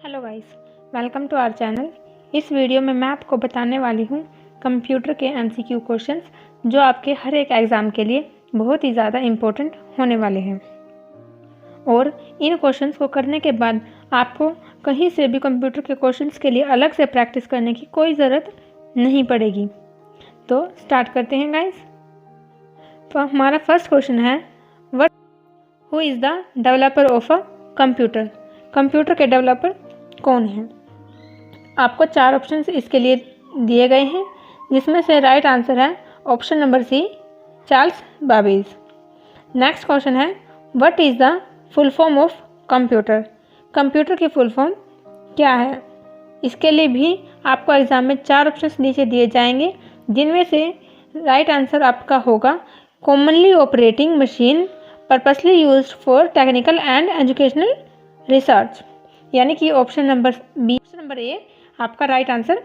Hello guys, welcome to our channel. इस video में मैं आपको बताने वाली हूँ कंप्यूटर के एमसीक्यू क्वेश्चंस जो आपके हर एक एग्ज़ाम के लिए बहुत ही ज़्यादा इम्पोर्टेंट होने वाले हैं। और इन क्वेश्चंस को करने के बाद आपको कहीं से भी कंप्यूटर के क्वेश्चंस के लिए अलग से प्रैक्टिस करने की कोई ज़रूरत नहीं पड़ेगी। तो स्टार्ट करते हैं गाइस। तो हमारा फर्स्ट क्वेश्चन है, who is the developer of a computer. Computer के डेवलपर कौन है। आपको चार ऑप्शंस इसके लिए दिए गए हैं, जिसमें से राइट आंसर है option number C, Charles Babbage. Next question है, what is the full form of computer. Computer की फुल फॉर्म क्या है। इसके लिए भी आपको एग्जाम में चार ऑप्शंस नीचे दिए जाएंगे, जिनमें से राइट आंसर आपका होगा commonly operating machine purposely used for technical and educational research, यानी कि option number B, option number A आपका राइट आंसर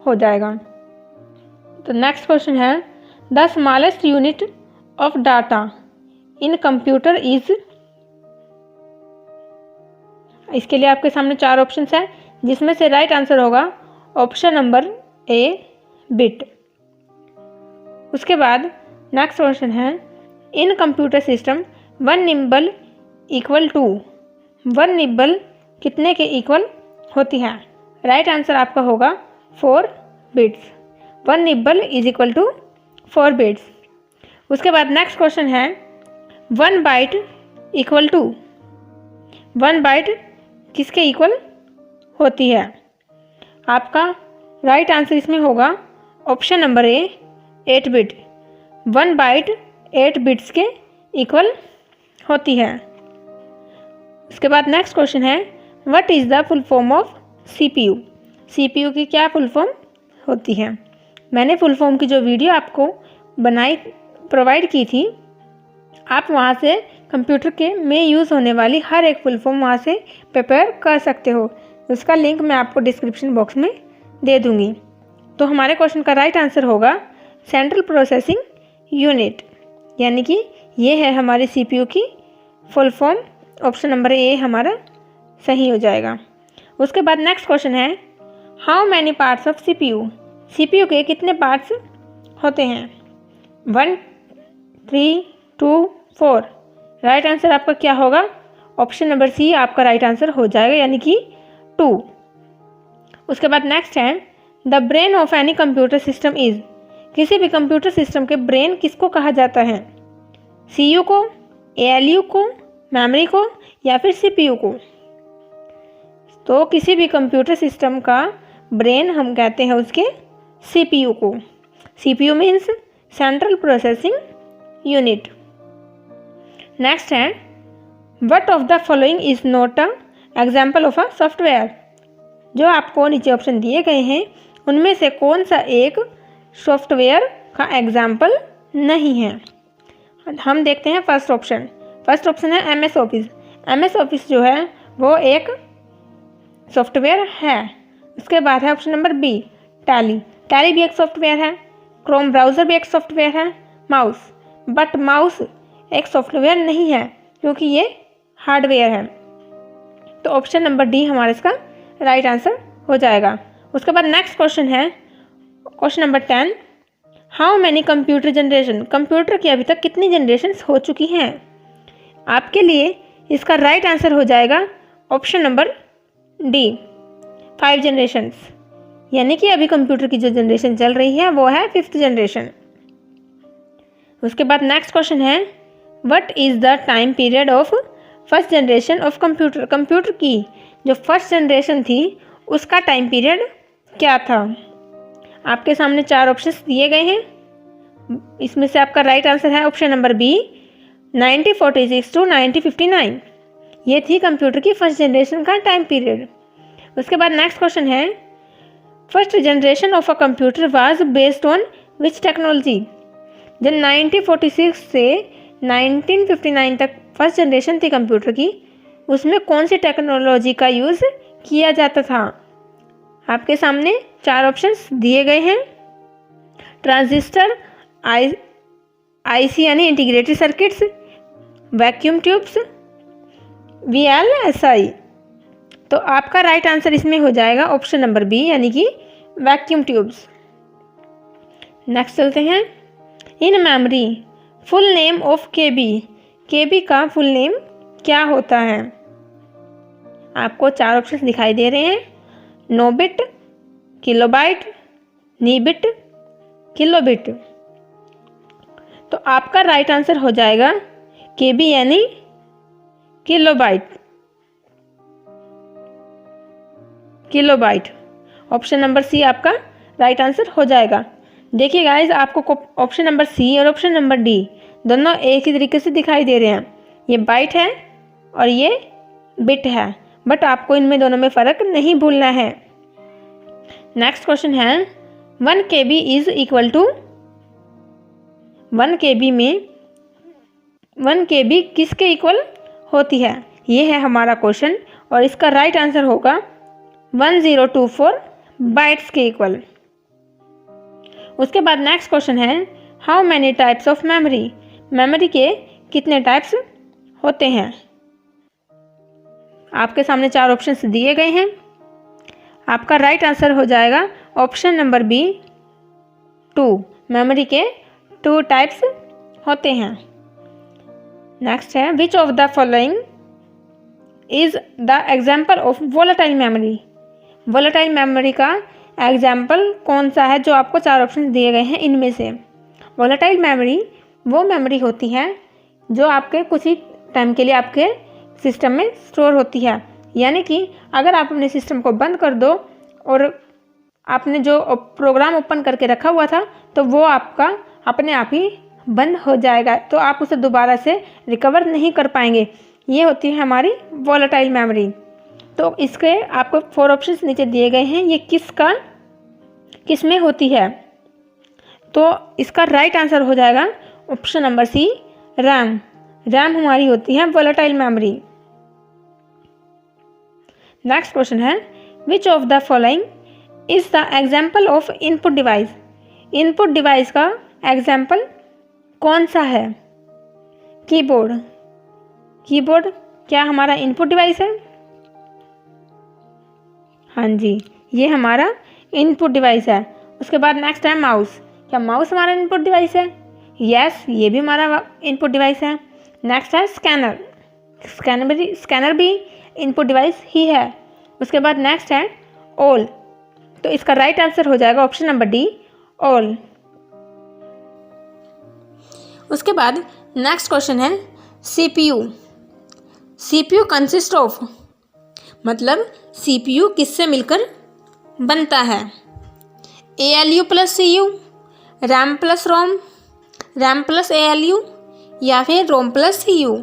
हो जाएगा। तो नेक्स्ट क्वेश्चन है, the smallest unit of data in computer is. इसके लिए आपके सामने चार ऑप्शंस है, जिसमें से राइट आंसर होगा ऑप्शन नंबर ए, बिट। उसके बाद नेक्स्ट क्वेश्चन है, in computer system one nibble equal to. One nibble कितने के इक्वल होती है। राइट आंसर आपका होगा 4 bits. One nibble is equal to 4 bits. उसके बाद नेक्स्ट क्वेश्चन है, one byte equal to. One byte किसके इक्वल होती है। आपका राइट आंसर इसमें होगा option number A, 8 bit. One byte 8 bits के इक्वल होती है। उसके बाद नेक्स्ट क्वेश्चन है, what is the full form of CPU. CPU की क्या फुल फॉर्म होती है। मैंने फुल फॉर्म की जो वीडियो आपको प्रोवाइड की थी, आप वहाँ से कंप्यूटर के में यूज़ होने वाली हर एक फुल फॉर्म वहाँ से प्रिपेयर कर सकते हो। उसका लिंक मैं आपको डिस्क्रिप्शन बॉक्स में दे दूँगी। तो हमारे क्वेश्चन का राइट आंसर होगा सेंट्रल प्रोसेसिंग यूनिट, यानी कि ये है हमारी सीपीयू की फुल फॉर्म। ऑप्शन नंबर ए हमारा सही हो जाएगा। उसके बाद नेक्स्ट क्वेश्चन है, how many parts of CPU. CPU के कितने पार्ट्स होते हैं। 1, 3, 2, 4। राइट आंसर आपका क्या होगा, ऑप्शन नंबर सी आपका राइट आंसर हो जाएगा, यानी कि 2। उसके बाद नेक्स्ट है, the brain of any computer system is. किसी भी कंप्यूटर सिस्टम के ब्रेन किसको कहा जाता है। सीयू को, एएलयू को, मेमोरी को, या फिर सीपीयू को। तो किसी भी कंप्यूटर सिस्टम का ब्रेन हम कहते हैं उसके सीपीयू को। CPU means central processing unit. Next है, what of the following is not a example of a software. जो आपको नीचे ऑप्शन दिए गए हैं, उनमें से कौन सा एक सॉफ्टवेयर का एग्जाम्पल नहीं है। हम देखते हैं फर्स्ट ऑप्शन। फर्स्ट ऑप्शन है एमएस ऑफिस। एमएस ऑफिस जो है वो एक सॉफ्टवेयर है। उसके बाद है option number B, Tally. Tally भी एक सॉफ्टवेयर है। क्रोम ब्राउज़र भी एक सॉफ्टवेयर है। माउस, बट माउस एक सॉफ्टवेयर नहीं है, क्योंकि ये हार्डवेयर है। तो ऑप्शन नंबर डी हमारा इसका राइट आंसर हो जाएगा। उसके बाद नेक्स्ट क्वेश्चन है question number 10, how many computer generation. Computer की अभी तक कितनी जनरेशन्स हो चुकी हैं। आपके लिए इसका राइट आंसर हो जाएगा ऑप्शन नंबर डी, 5 जनरेशन्स, यानी कि अभी कंप्यूटर की जो जनरेशन चल रही है वो है 5th जनरेशन। उसके बाद नेक्स्ट क्वेश्चन है, what is the time period of first generation of computer. Computer की जो फर्स्ट जनरेशन थी उसका टाइम पीरियड क्या था। आपके सामने चार ऑप्शंस दिए गए हैं, इसमें से आपका राइट आंसर है ऑप्शन नंबर बी, 1946 टू 1959। ये थी कंप्यूटर की फर्स्ट जनरेशन का टाइम पीरियड। उसके बाद नेक्स्ट क्वेश्चन है, first generation of a computer was based on which technology. जब 1946 से 1959 तक फर्स्ट जनरेशन थी कंप्यूटर की, उसमें कौन सी टेक्नोलॉजी का यूज़ किया जाता था। आपके सामने चार ऑप्शंस दिए गए हैं, ट्रांजिस्टर, आईसी यानी integrated circuits, vacuum tubes, VLSI। तो आपका राइट आंसर इसमें हो जाएगा ऑप्शन नंबर बी, यानी कि वैक्यूम ट्यूब्स। नेक्स्ट चलते हैं। In memory full name of KB, KB का फुल नेम क्या होता है? आपको 4 ऑप्शन दिखाई दे रहे हैं, nibble, kilobyte, nibble, kilobit. तो आपका राइट आंसर हो जाएगा केबी यानी kilobyte, kilobyte. Option number C आपका राइट आंसर हो जाएगा। देखिए गाइज, आपको ऑप्शन नंबर सी और ऑप्शन नंबर डी दोनों एक ही तरीके से दिखाई दे रहे हैं। ये बाइट है और ये बिट है, बट आपको इनमें दोनों में फ़र्क नहीं भूलना है। नेक्स्ट क्वेश्चन है 1 KB is equal to 1 KB में 1 KB किसके इक्वल होती है? ये है हमारा क्वेश्चन और इसका राइट आंसर होगा 1024 बाइट्स के इक्वल। उसके बाद नेक्स्ट क्वेश्चन है how many types of memory, memory के कितने टाइप्स होते हैं? आपके सामने 4 ऑप्शंस दिए गए हैं। आपका राइट आंसर हो जाएगा ऑप्शन नंबर बी 2, मेमोरी के 2 टाइप्स होते हैं। नेक्स्ट है which of the following is the example of volatile memory, volatile memory का एग्जाम्पल कौन सा है? जो आपको 4 ऑप्शन दिए गए हैं इनमें से। वोलेटाइल मेमोरी वो मेमोरी होती है जो आपके कुछ ही टाइम के लिए आपके सिस्टम में स्टोर होती है, यानी कि अगर आप अपने सिस्टम को बंद कर दो और आपने जो प्रोग्राम ओपन करके रखा हुआ था तो वो आपका अपने आप ही बंद हो जाएगा, तो आप उसे दोबारा से रिकवर नहीं कर पाएंगे। ये होती है हमारी वोलेटाइल मेमोरी। तो इसके आपको 4 ऑप्शंस नीचे दिए गए हैं, ये किस में होती है? तो इसका राइट आंसर हो जाएगा option number C, RAM. RAM हमारी होती है वोलेटाइल मेमोरी। नेक्स्ट क्वेश्चन है which of the following is the example of input device, input device का एग्जाम्पल कौन सा है? कीबोर्ड, कीबोर्ड क्या हमारा इनपुट डिवाइस है? हाँ जी, ये हमारा इनपुट डिवाइस है। उसके बाद नेक्स्ट है माउस, क्या माउस हमारा इनपुट डिवाइस है? यस, ये भी हमारा इनपुट डिवाइस है। नेक्स्ट है स्कैनर, स्कैनर भी इनपुट डिवाइस ही है। उसके बाद नेक्स्ट है ऑल, तो इसका राइट आंसर हो जाएगा ऑप्शन नंबर डी, ऑल। उसके बाद नेक्स्ट क्वेश्चन है सीपीयू, सीपीयू कंसिस्ट ऑफ, मतलब सीपीयू किससे मिलकर बनता है? ALU plus CU, RAM plus ROM, RAM plus ALU या फिर रोम प्लस CU?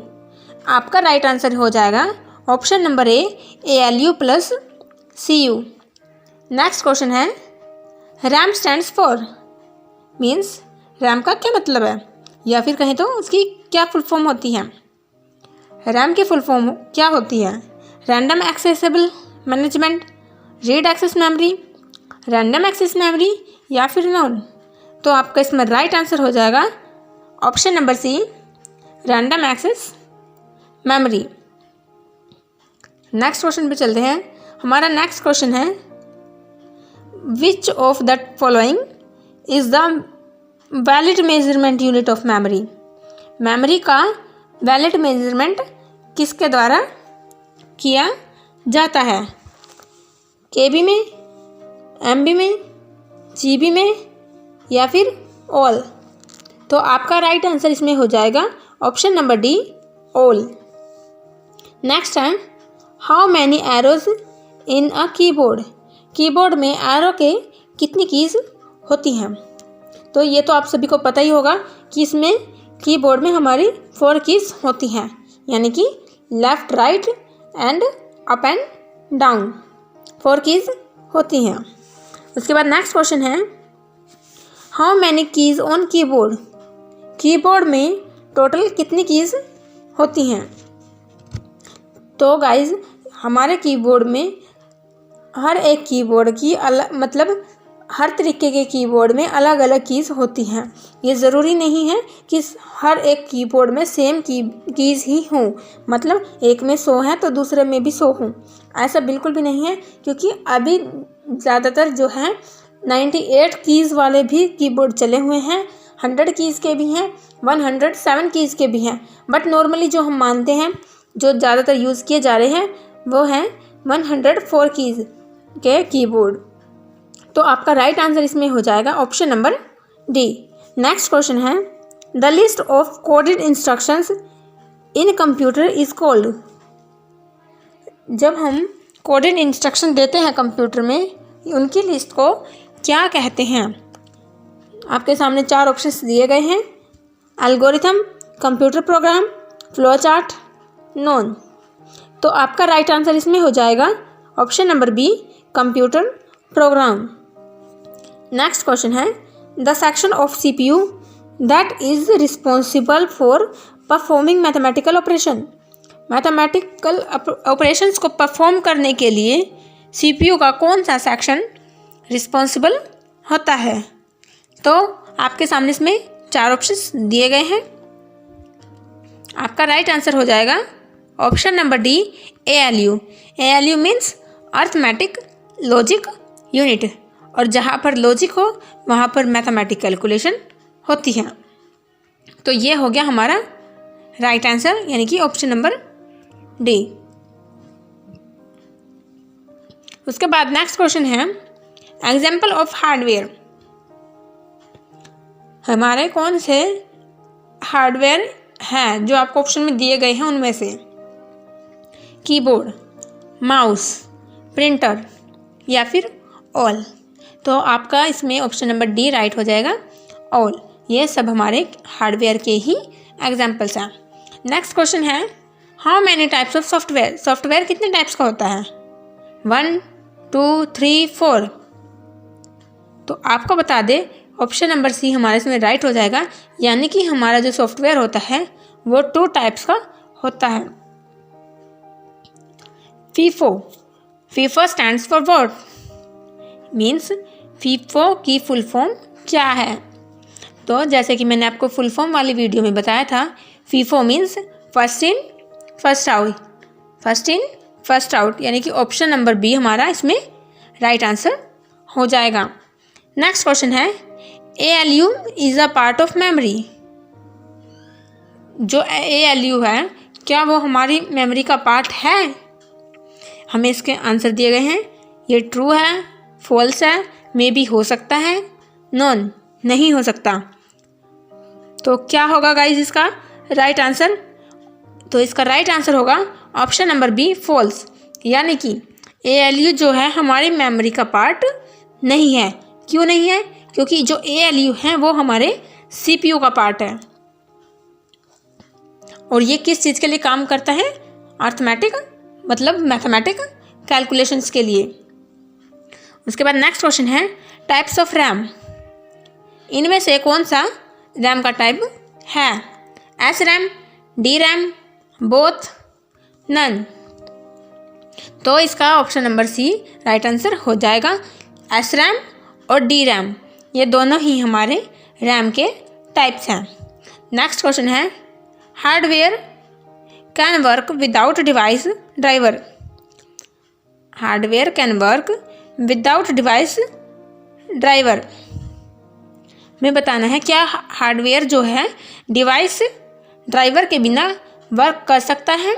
आपका राइट आंसर हो जाएगा option number A, ALU plus CU। Next question है RAM stands for, means RAM का क्या मतलब है, या फिर कहें तो उसकी क्या फुल फॉर्म होती है? रैम की फुल फॉर्म क्या होती है? Random accessible management, read access memory, random access memory या फिर नॉन? तो आपका इसमें राइट आंसर हो जाएगा option number C, random access memory. Next question पे चलते हैं। हमारा नेक्स्ट क्वेश्चन है which of the following is the valid measurement unit of memory, memory का वैलिड मेजरमेंट किसके द्वारा किया जाता है? KB में, MB में, GB में या फिर ऑल? तो आपका राइट आंसर इसमें हो जाएगा option number D, all. Next है how many arrows in a keyboard, keyboard में एरो के कितनी कीज होती हैं? तो ये तो आप सभी को पता ही होगा कि इसमें कीबोर्ड में हमारी 4 कीज होती हैं, यानी कि left, right and up and down, 4 keys होती हैं। उसके बाद नेक्स्ट क्वेश्चन है how many keys on keyboard, keyboard में टोटल कितनी कीज होती हैं? तो गाइज हमारे कीबोर्ड में हर एक कीबोर्ड की अलग, मतलब हर तरीके के कीबोर्ड में अलग अलग कीज़ होती हैं। ये ज़रूरी नहीं है कि हर एक कीबोर्ड में सेम कीज़ ही हों, मतलब एक में 100 हैं तो दूसरे में भी 100 हों, ऐसा बिल्कुल भी नहीं है। क्योंकि अभी ज़्यादातर जो है 98 कीज़ वाले भी कीबोर्ड चले हुए हैं, 100 कीज़ के भी हैं, 107 कीज़ के भी हैं। बट नॉर्मली जो हम मानते हैं, जो ज़्यादातर यूज़ किए जा रहे हैं, वो हैं 104 कीज़ के कीबोर्ड। तो आपका राइट आंसर इसमें हो जाएगा option number D. Next question है, the list of coded instructions in computer is called. जब हम कोडेड इंस्ट्रक्शन देते हैं कंप्यूटर में, उनकी लिस्ट को क्या कहते हैं? आपके सामने 4 ऑप्शंस दिए गए हैं, algorithm, computer program, flow chart, none. तो आपका राइट आंसर इसमें हो जाएगा option number B, computer program. Next question है, the section of CPU that is responsible for performing mathematical operation. Mathematical operations को परफॉर्म करने के लिए CPU का कौन सा सेक्शन रिस्पॉन्सिबल होता है? तो आपके सामने इसमें 4 ऑप्शंस दिए गए हैं। आपका राइट आंसर हो जाएगा option number D, ALU। ALU means arithmetic logic unit, और जहाँ पर लॉजिक हो वहाँ पर मैथमेटिक कैलकुलेशन होती है। तो ये हो गया हमारा राइट आंसर, यानी कि ऑप्शन नंबर डी। उसके बाद नेक्स्ट क्वेश्चन है, एग्जाम्पल ऑफ हार्डवेयर। हमारे कौन से हार्डवेयर हैं जो आपको ऑप्शन में दिए गए हैं? उनमें से कीबोर्ड, माउस, प्रिंटर या फिर ऑल। तो आपका इसमें ऑप्शन नंबर डी राइट हो जाएगा, ऑल। ये सब हमारे हार्डवेयर के ही एग्जाम्पल्स हैं। नेक्स्ट क्वेश्चन है, how many types of software. Software कितने टाइप्स का होता है? 1, 2, 3, 4। तो आपको बता दे, ऑप्शन नंबर सी हमारे इसमें राइट हो जाएगा, यानी कि हमारा जो सॉफ्टवेयर होता है वो 2 टाइप्स का होता है। FIFO, FIFO stands for what? Means FIFO की फुल फॉर्म क्या है? तो जैसे कि मैंने आपको फुल फॉर्म वाली वीडियो में बताया था, FIFO means first in first out, first in first out, यानी कि ऑप्शन नंबर बी हमारा इसमें राइट आंसर हो जाएगा। नेक्स्ट क्वेश्चन है, ALU is a part of memory. जो ALU है, क्या वो हमारी मेमोरी का पार्ट है? हमें इसके आंसर दिए गए हैं, ये ट्रू है, फॉल्स है, मे बी हो सकता है, नॉन नहीं हो सकता। तो क्या होगा गाइज इसका राइट आंसर? तो इसका राइट आंसर होगा ऑप्शन नंबर बी, फॉल्स, यानी कि ALU जो है हमारी मेमोरी का पार्ट नहीं है। क्यों नहीं है? क्योंकि जो ALU है वो हमारे CPU का पार्ट है, और ये किस चीज़ के लिए काम करता है? अर्थमेटिक, मतलब मैथमेटिक कैलकुलेशंस के लिए। उसके बाद नेक्स्ट क्वेश्चन है, टाइप्स ऑफ रैम। इनमें से कौन सा रैम का टाइप है? SRAM, DRAM, both, none. तो इसका option number C right answer हो जाएगा। SRAM और DRAM ये दोनों ही हमारे रैम के टाइप्स हैं। नेक्स्ट क्वेश्चन है, hardware can work without device driver. Hardware can work without device driver में बताना है, क्या हार्डवेयर जो है डिवाइस ड्राइवर के बिना वर्क कर सकता है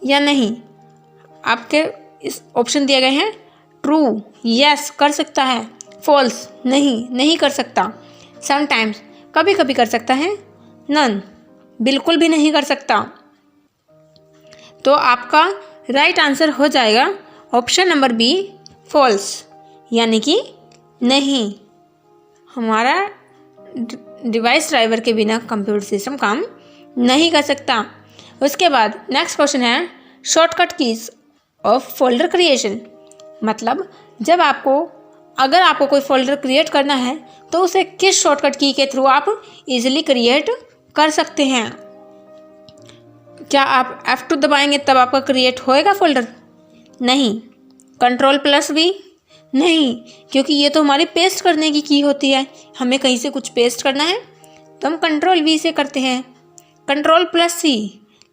या नहीं? आपके इस ऑप्शन दिए गए हैं, ट्रू यस कर सकता है, फॉल्स नहीं कर सकता, समटाइम्स कभी कभी कर सकता है, नन बिल्कुल भी नहीं कर सकता। तो आपका राइट आंसर हो जाएगा ऑप्शन नंबर बी, फॉल्स, यानी कि नहीं, हमारा डिवाइस ड्राइवर के बिना कंप्यूटर सिस्टम काम नहीं कर सकता। उसके बाद नेक्स्ट क्वेश्चन है, shortcut keys of folder creation. मतलब जब अगर आपको कोई फोल्डर क्रिएट करना है तो उसे किस शॉर्टकट की के थ्रू आप इजीली क्रिएट कर सकते हैं? क्या आप F2 दबाएंगे तब आपका क्रिएट होएगा फोल्डर? नहीं। Ctrl+V, नहीं, क्योंकि ये तो हमारी पेस्ट करने की की होती है। हमें कहीं से कुछ पेस्ट करना है तो हम कंट्रोल वी से करते हैं। कंट्रोल प्लस सी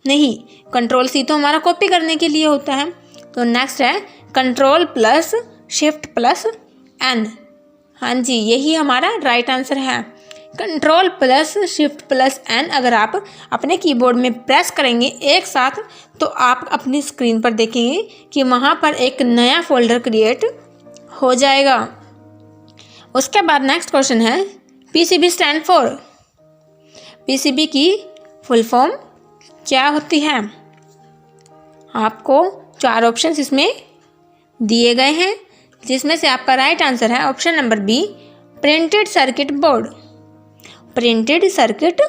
नहीं, कंट्रोल सी तो हमारा कॉपी करने के लिए होता है। तो नेक्स्ट है control plus shift plus N. हाँ जी, यही हमारा राइट आंसर है। Control plus shift plus N अगर आप अपने कीबोर्ड में प्रेस करेंगे एक साथ तो आप अपनी स्क्रीन पर देखेंगे कि वहाँ पर एक नया फोल्डर क्रिएट हो जाएगा। उसके बाद नेक्स्ट क्वेश्चन है पीसीबी स्टैंड फॉर। पीसीबी की फुल फॉर्म क्या होती है? आपको 4 ऑप्शंस इसमें दिए गए हैं, जिसमें से आपका राइट आंसर है option number B, printed circuit board. Printed circuit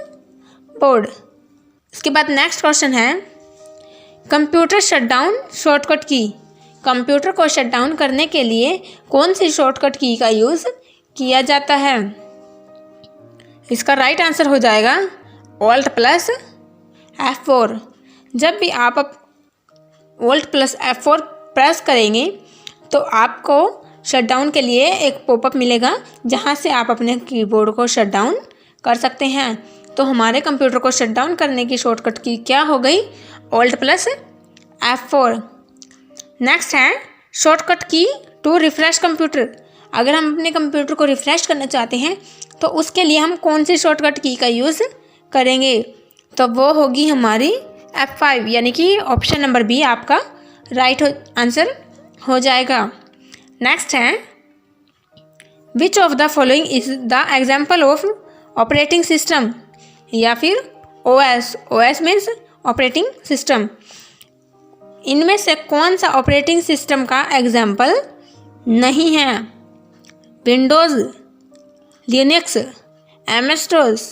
board. इसके बाद नेक्स्ट क्वेश्चन है कंप्यूटर शटडाउन शॉर्टकट की। कंप्यूटर को शटडाउन करने के लिए कौन सी शॉर्टकट की का यूज़ किया जाता है? इसका राइट आंसर हो जाएगा ऑल्ट प्लस F4। जब भी आप ऑल्ट प्लस F4 प्रेस करेंगे तो आपको शटडाउन के लिए एक पॉपअप मिलेगा, जहां से आप अपने कीबोर्ड को शटडाउन कर सकते हैं। तो हमारे कंप्यूटर को शटडाउन करने की शॉर्टकट की क्या हो गई? Alt plus F4। नेक्स्ट है शॉर्टकट की टू रिफ्रेश कंप्यूटर। अगर हम अपने कंप्यूटर को रिफ्रेश करना चाहते हैं तो उसके लिए हम कौन सी शॉर्टकट की का यूज़ करेंगे? तो वो होगी हमारी F5, यानी कि ऑप्शन नंबर बी आपका राइट आंसर हो जाएगा। नेक्स्ट है which of the following is the example of operating system, या फिर OS। OS means operating system. इनमें से कौन सा ऑपरेटिंग सिस्टम का एग्जाम्पल नहीं है? विंडोज़, लिनक्स, MS-DOS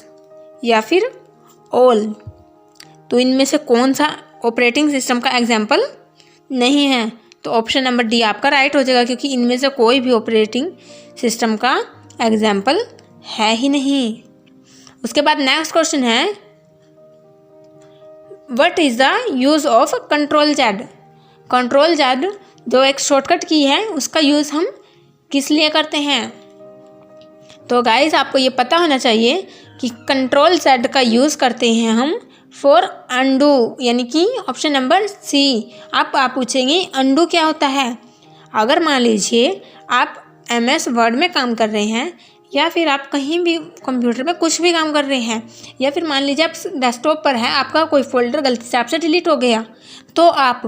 या फिर ऑल। तो इनमें से कौन सा ऑपरेटिंग सिस्टम का एग्जाम्पल नहीं है? तो ऑप्शन नंबर डी आपका राइट हो जाएगा, क्योंकि इनमें से कोई भी ऑपरेटिंग सिस्टम का एग्जाम्पल है ही नहीं। उसके बाद नेक्स्ट क्वेश्चन है what is the use of control Z. Control Z जो एक शॉर्टकट की है, उसका यूज़ हम किस लिए करते हैं? तो गाइस आपको ये पता होना चाहिए कि कंट्रोल जेड का यूज़ करते हैं हम फॉर अंडू, यानी कि ऑप्शन नंबर सी। आप पूछेंगे अंडू क्या होता है? अगर मान लीजिए आप MS वर्ड में काम कर रहे हैं, या फिर आप कहीं भी कंप्यूटर में कुछ भी काम कर रहे हैं, या फिर मान लीजिए आप डेस्कटॉप पर हैं, आपका कोई फोल्डर गलती से आपसे डिलीट हो गया, तो आप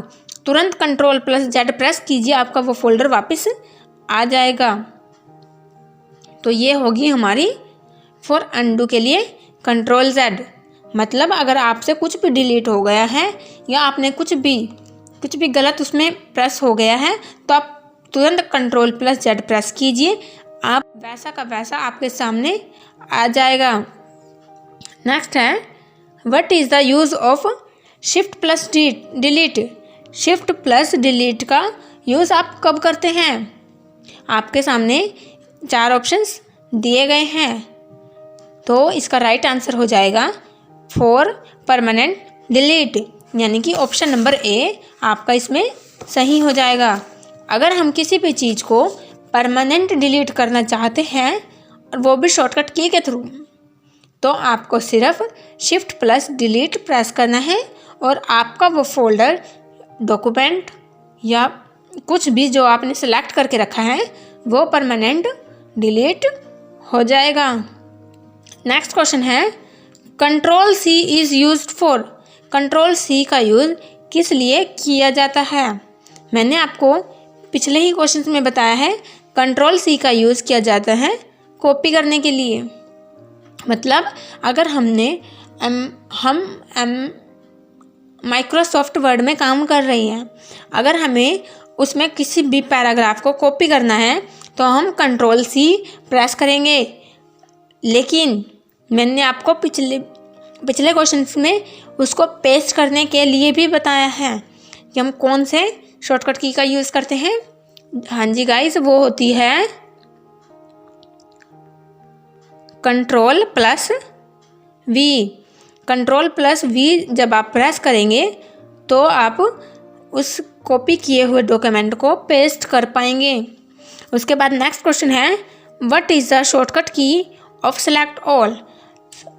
तुरंत कंट्रोल प्लस जेड प्रेस कीजिए, आपका वो फोल्डर वापस आ जाएगा। तो ये होगी हमारी फॉर अंडू के लिए कंट्रोल जेड। मतलब अगर आपसे कुछ भी डिलीट हो गया है या आपने कुछ भी गलत उसमें प्रेस हो गया है, तो आप तुरंत कंट्रोल प्लस जेड प्रेस कीजिए, आप वैसा का वैसा आपके सामने आ जाएगा। नेक्स्ट है what is the use of shift plus delete. Shift plus delete का यूज़ आप कब करते हैं? आपके सामने 4 ऑप्शंस दिए गए हैं, तो इसका राइट आंसर हो जाएगा फॉर परमानेंट डिलीट, यानी कि ऑप्शन नंबर ए आपका इसमें सही हो जाएगा। अगर हम किसी भी चीज़ को परमानेंट डिलीट करना चाहते हैं, और वो भी शॉर्टकट की के थ्रू, तो आपको सिर्फ शिफ्ट प्लस डिलीट प्रेस करना है और आपका वो फोल्डर, डॉक्यूमेंट या कुछ भी जो आपने सेलेक्ट करके रखा है वो परमानेंट डिलीट हो जाएगा। नेक्स्ट क्वेश्चन है control C is used for. Control C का यूज़ किस लिए किया जाता है? मैंने आपको पिछले ही क्वेश्चन में बताया है, कंट्रोल सी का यूज़ किया जाता है कॉपी करने के लिए। मतलब अगर हम माइक्रोसॉफ्ट वर्ड में काम कर रही हैं, अगर हमें उसमें किसी भी पैराग्राफ को कॉपी करना है तो हम कंट्रोल सी प्रेस करेंगे। लेकिन मैंने आपको पिछले क्वेश्चन में उसको पेस्ट करने के लिए भी बताया है कि हम कौन से शॉर्टकट की का यूज़ करते हैं। हाँ जी गाइस, वो होती है control plus V. Control plus V जब आप प्रेस करेंगे तो आप उस कॉपी किए हुए डॉक्यूमेंट को पेस्ट कर पाएंगे। उसके बाद नेक्स्ट क्वेश्चन है व्हाट इज़ द शॉर्टकट की ऑफ सेलेक्ट ऑल।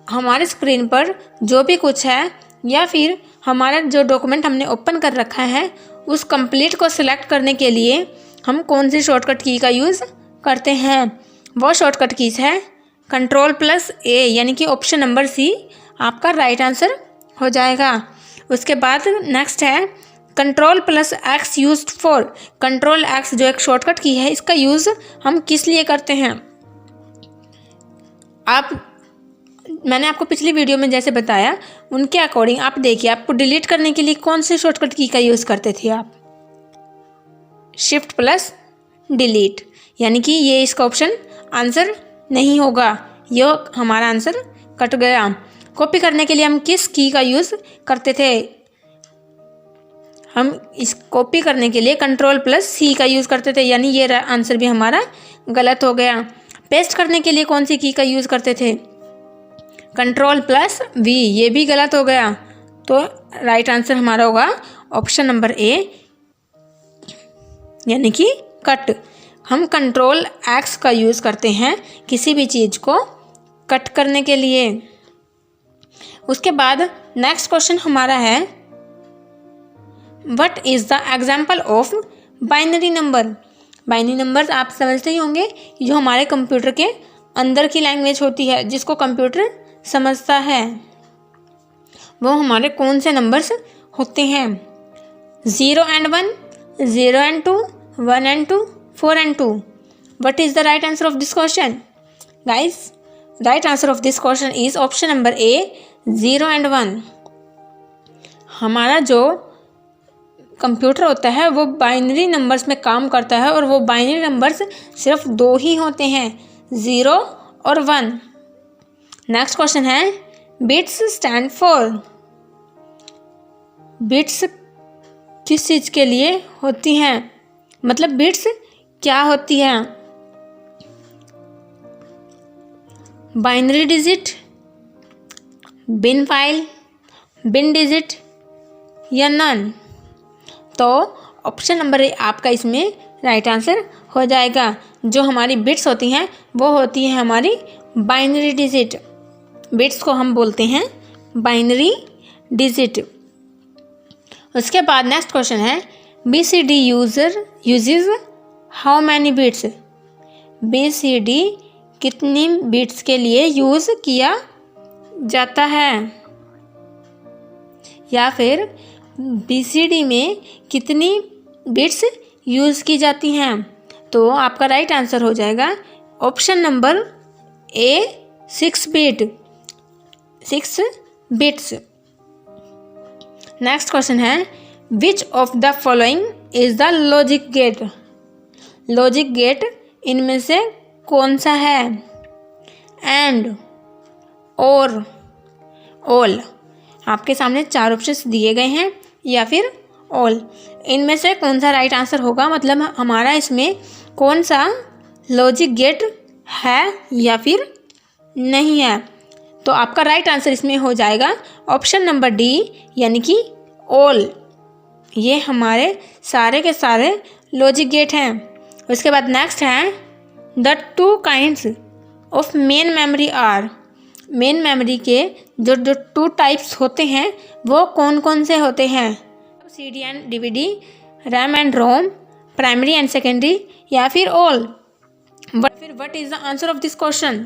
हमारे स्क्रीन पर जो भी कुछ है या फिर हमारा जो डॉक्यूमेंट हमने ओपन कर रखा है उस कंप्लीट को सिलेक्ट करने के लिए हम कौन सी शॉर्टकट की का यूज़ करते हैं। वो शॉर्टकट कीज है Ctrl+A, यानी कि ऑप्शन नंबर सी आपका राइट आंसर हो जाएगा। उसके बाद नेक्स्ट है Ctrl+X यूज्ड फॉर। Ctrl+X जो एक शॉर्टकट की है, इसका यूज़ हम किस लिए करते हैं। मैंने आपको पिछली वीडियो में जैसे बताया उनके अकॉर्डिंग आप देखिए, आपको डिलीट करने के लिए कौन से शॉर्टकट की का यूज़ करते थे आप, Shift+Delete, यानी कि ये इसका ऑप्शन आंसर नहीं होगा, ये हमारा आंसर कट गया। कॉपी करने के लिए हम किस की का यूज़ करते थे, हम इस कॉपी करने के लिए Ctrl+C का यूज़ करते थे, यानी ये आंसर भी हमारा गलत हो गया। पेस्ट करने के लिए कौन सी की का यूज़ करते थे, Ctrl+V, ये भी गलत हो गया। तो राइट आंसर हमारा होगा ऑप्शन नंबर ए, यानी कि कट। हम Ctrl+X का यूज़ करते हैं किसी भी चीज़ को कट करने के लिए। उसके बाद नेक्स्ट क्वेश्चन हमारा है what is the example of binary number. Binary numbers आप समझते ही होंगे, जो हमारे कंप्यूटर के अंदर की लैंग्वेज होती है जिसको कंप्यूटर समझता है। वो हमारे कौन से नंबर्स होते हैं, 0 and 1, 0 and 2, 1 and 2, 4 and 2. What is the right answer of this question? Guys, right answer of this question is option number A, 0 and 1. हमारा जो कंप्यूटर होता है वो बाइनरी नंबर्स में काम करता है और वो बाइनरी नंबर्स सिर्फ 2 ही होते हैं, 0 और 1। नेक्स्ट क्वेश्चन है बिट्स स्टैंड फॉर। बिट्स किस चीज़ के लिए होती हैं, मतलब बिट्स क्या होती है, बाइनरी डिजिट, बिन फाइल, बिन डिजिट या नन। तो ऑप्शन नंबर ए आपका इसमें राइट आंसर हो जाएगा। जो हमारी बिट्स होती हैं वो होती है हमारी बाइनरी डिजिट। बिट्स को हम बोलते हैं बाइनरी डिजिट। उसके बाद नेक्स्ट क्वेश्चन है BCD uses how many bits. BCD कितनी बिट्स के लिए यूज़ किया जाता है, या फिर BCD में कितनी बिट्स यूज़ की जाती हैं। तो आपका राइट आंसर हो जाएगा option number A, 6 bits. Next question है which of the following is the logic gate. Logic gate इनमें से कौन सा है, एंड, और, ऑल। आपके सामने 4 ऑप्शंस दिए गए हैं, या फिर ऑल। इनमें से कौन सा राइट आंसर होगा, मतलब हमारा इसमें कौन सा लॉजिक गेट है या फिर नहीं है। तो आपका राइट आंसर इसमें हो जाएगा ऑप्शन नंबर डी, यानी कि ऑल। ये हमारे सारे के सारे लॉजिक गेट हैं। उसके बाद नेक्स्ट है the 2 kinds of main memory are. Main memory के जो 2 टाइप्स होते हैं वो कौन कौन से होते हैं, CD and DVD, RAM and ROM, primary and secondary, या फिर all. What is the answer of this question?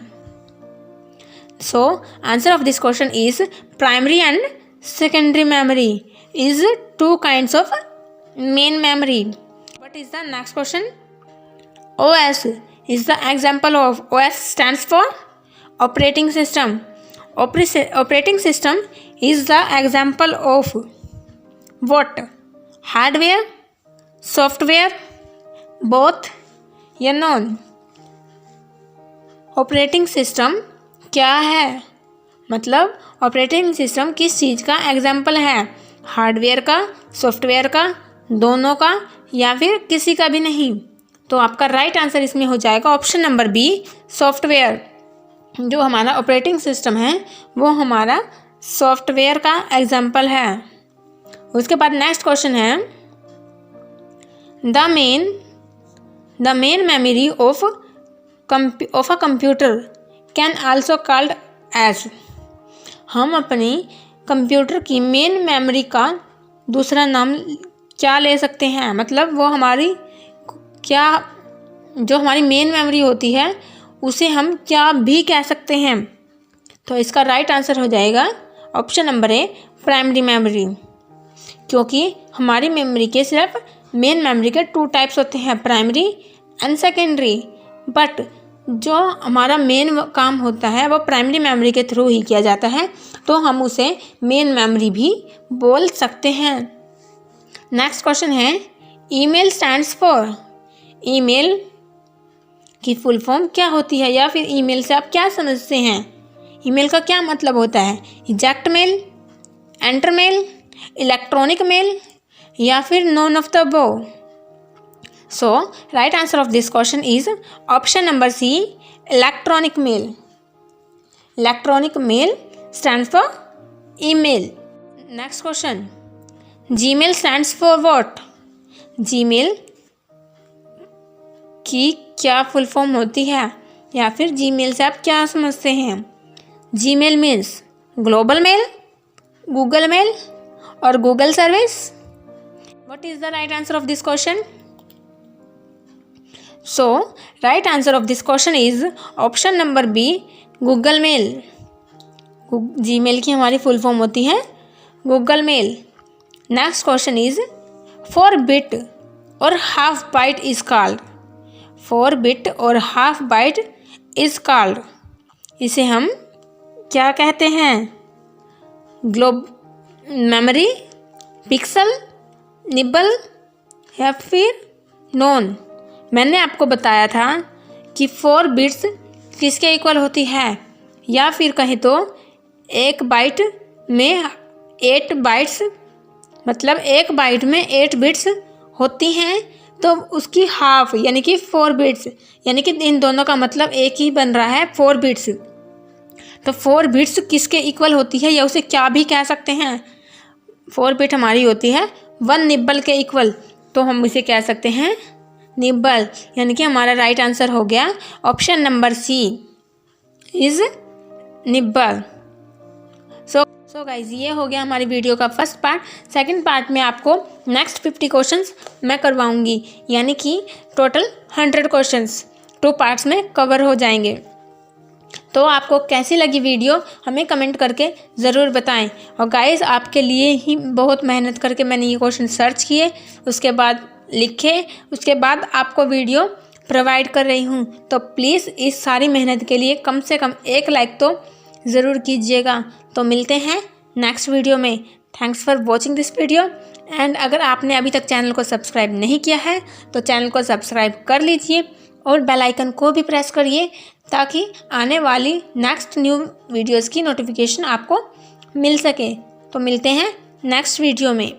So answer of this question is primary and secondary memory is 2 kinds of main memory. What is the next question? OS is the example of, OS stands for operating system. Operating system is the example of what? Hardware, software, both या non. Operating system क्या है, मतलब operating system किस चीज़ का example है, hardware का, software का, दोनों का, या फिर किसी का भी नहीं। तो आपका राइट आंसर इसमें हो जाएगा ऑप्शन नंबर बी, सॉफ्टवेयर। जो हमारा ऑपरेटिंग सिस्टम है वो हमारा सॉफ्टवेयर का एग्जाम्पल है। उसके बाद नेक्स्ट क्वेश्चन है the main memory of a computer can also called as. हम अपनी कंप्यूटर की मेन मेमोरी का दूसरा नाम क्या ले सकते हैं, मतलब वो हमारी क्या, जो हमारी मेन मेमोरी होती है उसे हम क्या भी कह सकते हैं। तो इसका राइट आंसर हो जाएगा ऑप्शन नंबर ए, प्राइमरी मेमोरी। क्योंकि हमारी मेमोरी के सिर्फ मेन मेमोरी के 2 टाइप्स होते हैं, प्राइमरी एंड सेकेंडरी। बट जो हमारा मेन काम होता है वो प्राइमरी मेमोरी के थ्रू ही किया जाता है, तो हम उसे मेन मेमोरी भी बोल सकते हैं। नेक्स्ट क्वेश्चन है, ईमेल स्टैंड्स फॉर। ईमेल की फुल फॉर्म क्या होती है, या फिर ईमेल से आप क्या समझते हैं? ईमेल का क्या मतलब होता है? Eject mail, enter mail, electronic mail, या फिर none of the above. So right answer of this question is option number C, electronic mail. Electronic mail stands for email. Next question, Gmail stands for what. जीमेल की क्या full form होती है, या फिर Gmail से आप क्या समझते हैं? Gmail means global mail, Google mail और Google service. What is the right answer of this question? So right answer of this question is option number B, Google mail. Gmail की हमारी फुल फॉर्म होती है Google mail. Next question is 4 bit और half byte is called. 4 bit और half byte is called, इसे हम क्या कहते हैं? ग्लोब मेमोरी, पिक्सल, निबल या फिर नॉन। मैंने आपको बताया था कि 4 बिट्स किसके इक्वल होती है, या फिर कहें तो एक बाइट में 8 बाइट्स, मतलब एक बाइट में 8 बिट्स होती हैं, तो उसकी हाफ यानी कि 4 बिट्स, यानी कि इन दोनों का मतलब एक ही बन रहा है 4 बिट्स। तो 4 बिट्स किसके इक्वल होती है, या उसे क्या भी कह सकते हैं? 4 बिट हमारी होती है 1 निब्बल के इक्वल, तो हम इसे कह सकते हैं निब्बल। यानी कि हमारा राइट आंसर हो गया option number C is nibble. So guys, ये हो गया हमारी वीडियो का फर्स्ट पार्ट। सेकंड पार्ट में आपको नेक्स्ट 50 क्वेश्चंस मैं करवाऊंगी, यानी कि टोटल 100 क्वेश्चंस 2 पार्ट्स में कवर हो जाएंगे। तो आपको कैसी लगी वीडियो हमें कमेंट करके ज़रूर बताएं। और गाइज, आपके लिए ही बहुत मेहनत करके मैंने ये क्वेश्चन सर्च किए, उसके बाद लिखे, उसके बाद आपको वीडियो प्रोवाइड कर रही हूँ। तो प्लीज़ इस सारी मेहनत के लिए कम से कम 1 लाइक तो ज़रूर कीजिएगा। तो मिलते हैं नेक्स्ट वीडियो में। Thanks for watching this video. And अगर आपने अभी तक चैनल को सब्सक्राइब नहीं किया है तो चैनल को सब्सक्राइब कर लीजिए और बेल आइकन को भी प्रेस करिए, ताकि आने वाली नेक्स्ट न्यू वीडियोज़ की नोटिफिकेशन आपको मिल सके। तो मिलते हैं नेक्स्ट वीडियो में।